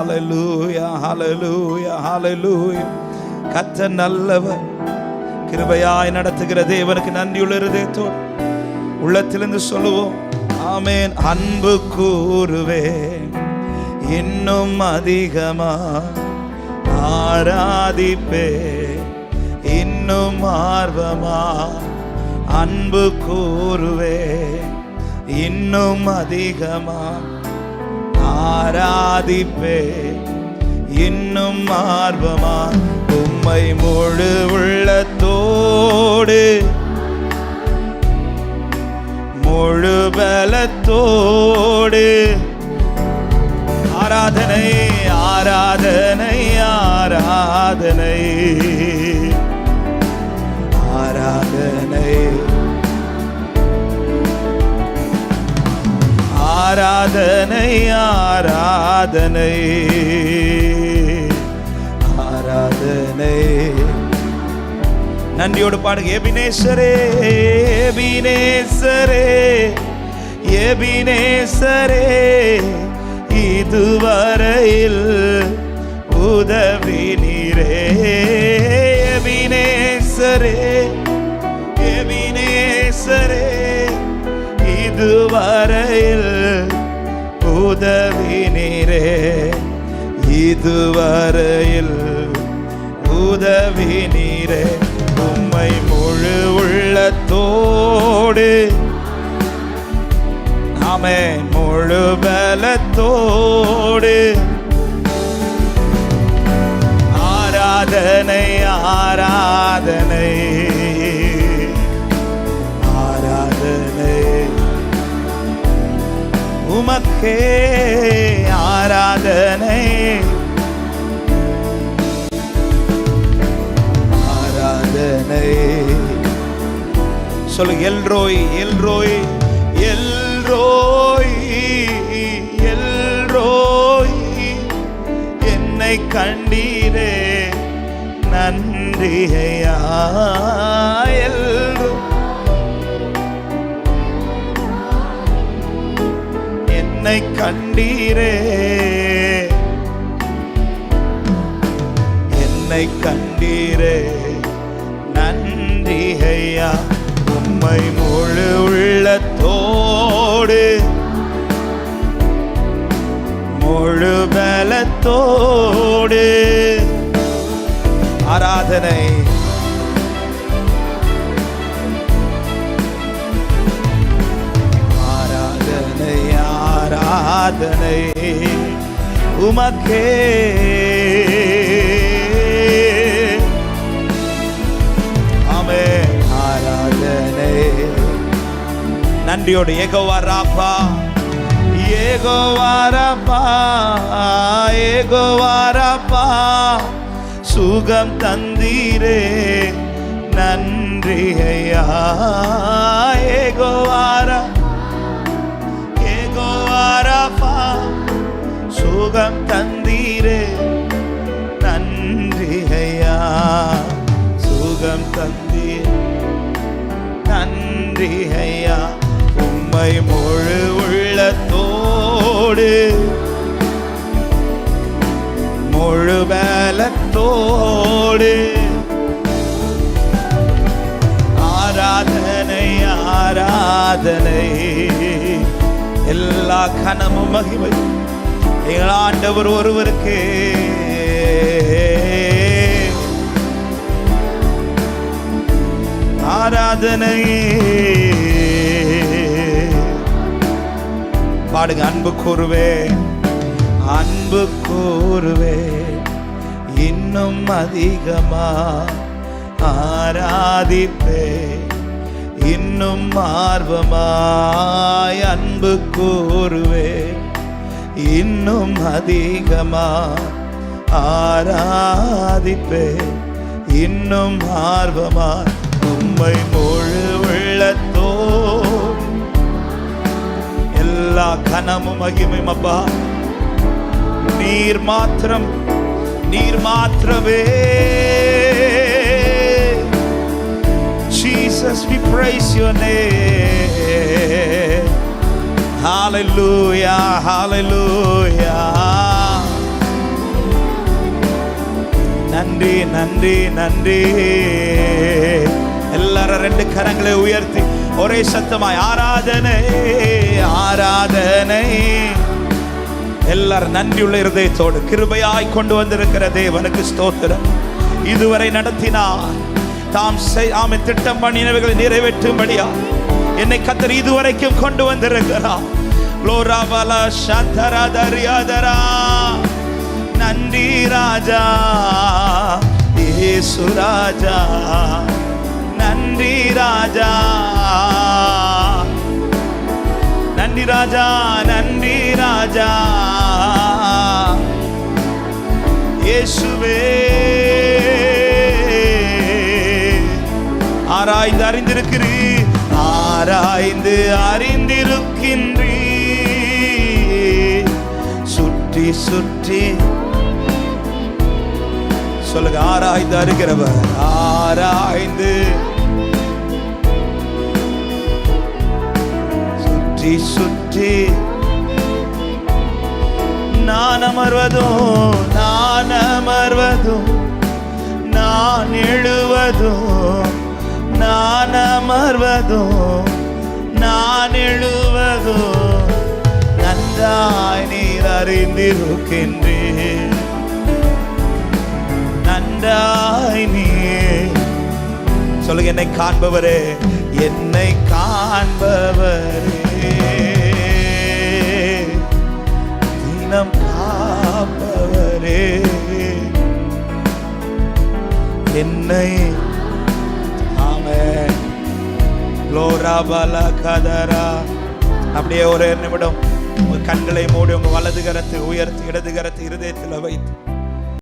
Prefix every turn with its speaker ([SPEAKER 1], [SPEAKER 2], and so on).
[SPEAKER 1] ஹல்லேலூயா, ஹல்லேலூயா, ஹல்லேலூயா. கர்த்தர் நல்லவர், கிருபையாய் நடத்துகிற தேவனுக்கு நன்றியுள்ள இருதயத்தோடு உள்ளத்திலிருந்து சொல்லுவோம். ஆமென். அன்பு கூறுவேன், இன்னும் அதிகமா ஆராதிப்பேன், இன்னும் ஆர்வமா அன்பு கூறுவேன், இன்னும் அதிகமா ஆராதிப்பேன், இன்னும் ஆர்வமா உம்மை முழு உள்ளத்தோடு முழு பலத்தோடு ஆராதனை ஆராதனை ஆராதனை ஆராதனை ஆராதனை ஆராதனை ஆராதனை. நன்றியோடு பாடுங்க. எபினேசரே எபினேசரே எபினேசரே, இதுவரையில் உதவி நீரே. எபினேசரே எபினேசரே, இதுவரையில் உதவி நீரே, இதுவரையில் உதவி நீரே. உம்மை முழு உள்ளத்தோடு ஆமென் முழு பலத்தோடு ஆராதனை ஆராதனை ஆராதனை உமக்கே ஆராதனை ஆராதனை. சொல்லுங்க. எல்ரோய் எல்ரோய் எல்ரோய் எல்ரோய், என்னை கண்டீரே நன்றி ஐயா. என்னை கண்டீரே என்னை கண்டீரே நன்றி ஐயா. உம்மை முழு உள்ளத்தோடு முழு பலத்தோடு ஆராதனை ஆராதனை ஆராதனை உமக்கே. ஆமென். ஆராதனை. நன்றியோடு யெகோவா ராபா யெகோவா ராபா யெகோவா ராபா, சுகம் தந்தீரே நன்றி ஐயா. யெகோவா யெகோவா ராபா, சுகம் தந்தீரே நன்றி ஐயா. சுகம் தந்தீர் நன்றி ஐயா. உம்மை முழு உள்ளத்தோடு முழு பலத்தோடு ஆராதனை ஆராதனை. எல்லா கனமும் மகிமை எங்கள் ஆண்டவர் ஒருவருக்கு. ஆராதனை பாடுங்க. அன்பு கூறுவேன் அன்பு கூறுவேன், இன்னும் அதிகமா ஆராதிப்பேன், இன்னும் ஆர்வமாய் அன்பு கூறுவேன், இன்னும் அதிகமா ஆராதிப்பேன், இன்னும் ஆர்வமாய் உம்மை முழு உள்ளத்தோடு. எல்லா கனமும் மகிமையும் அப்பா நீர் மாத்திரம் நீர் மாத்திரமே. Jesus, we praise your name. Hallelujah, hallelujah. நன்றி நன்றி நன்றி. எல்லாரும் ரெண்டு கரங்களை உயர்த்தி ஒரே சத்தமாய் ஆராதனை ஆராதனை. எல்லாரும் நன்றியுள்ள இருதயத்தோடு கிருபையாய் கொண்டு வந்திருக்கிற தேவனுக்கு ஸ்தோத்திரம். இதுவரை நடத்தினார், தாம் திட்டம் பண்ணினவைகளை நிறைவேற்றும்படியா என்னை கர்த்தர் இதுவரைக்கும் கொண்டு வந்திருக்கிறார். நன்றி ராஜா இயேசு ராஜா, நன்றி ராஜா, நன்றி ராஜா, நன்றி ராஜா இயேசுவே. ஆராய்ந்து அறிந்திருக்கிறீர், ஆராய்ந்து அறிந்திருக்கின்றீர். சுற்றி சுற்றி சொல்லுங்க, ஆராய்ந்து அறிகிறவர், ஆராய்ந்து சுற்றி சுற்றி. நான் அமர்வதும் நான் அமர்வதும் நான் எழுவதும், நான் அமர்வதும் நான் எழுவதும் நன்றாய் நீர் அறிந்திருக்கின்றீர். நன்றாய் நீர் சொல்லுங்க, என்னை காண்பவரே, என்னை காண்பவரே, தினம் காப்பவரே, என்னை அப்படியே ஒரு நிமிடம் கண்களை மூடி உங்க வலது கரத்தை உயர்த்தி இடது கரத்தை இருதயத்தில் வைத்து